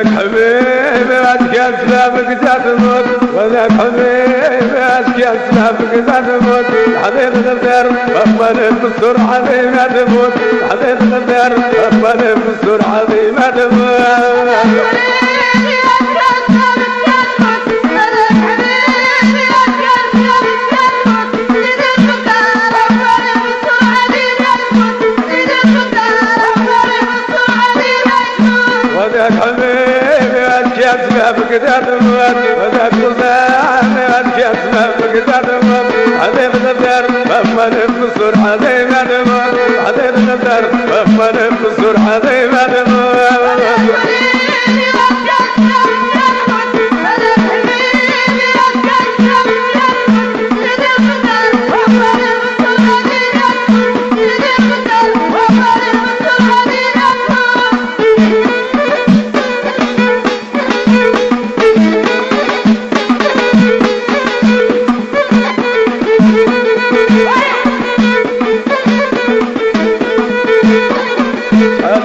وذاك حبيبي أشكال سلامك تموت وذاك حبيبي أشكال سلامك تموت حبيب الغدار أقبل بالسر عظيم تموت حبيب الغدار أقبل بالسر عظيم تموت وذاك حبيبي أشكال سبابك تموت وذاك صدامي أشكال سبابك تموت حبيب الغدار أقبل بالسر عظيم تموت حبيب الغدار أقبل بالسر عظيم تموت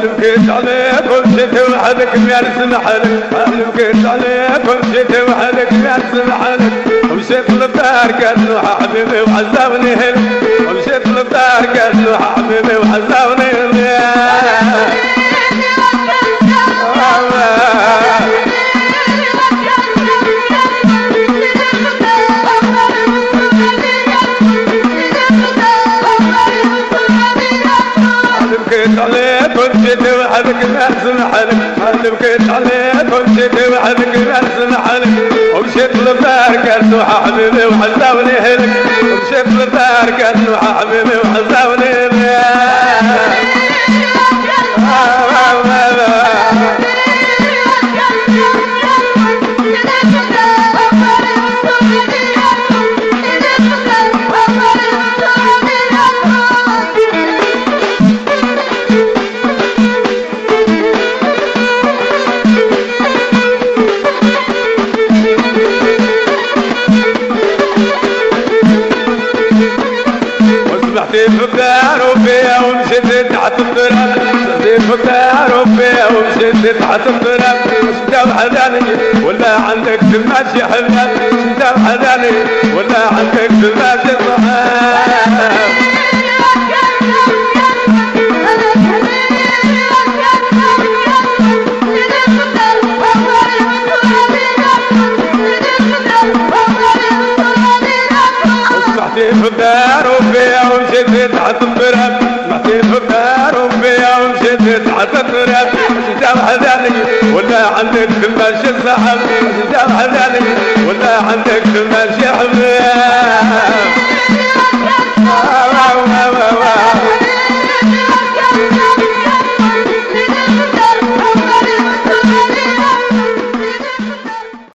بكيت عليكم شت وحدك يرسم حالك بكيت عليكم شت وحدك يرسم حالك ومشيت للدار قال له حبيبي وعزاوني هنا ومشيت للدار قال له حبيبي وعزاوني هنا بكيت عليكم جيت وحدك نرسم حالك بكيت عليكم جيت وحدك نرسم حالك ومشيت للدار قال له حبيبي وعزاوني هلك ومشيت للدار قال له حبيبي وعزاوني هلك سمحتي في الدار وفيها ومشيت تحت التراب سمحتي في الدار وفيها ومشيت تحت التراب انت وحداني ولا عندك تماشي حلال انت وحداني ولا عندك تماشي طعام في الدار وفيها ومشيت تحت التراب سمحتي في الدار وفيها ومشيت تحت التراب انت وحداني ولا عندك تماشي صحاب انت وحداني ولا عندك تماشي حباب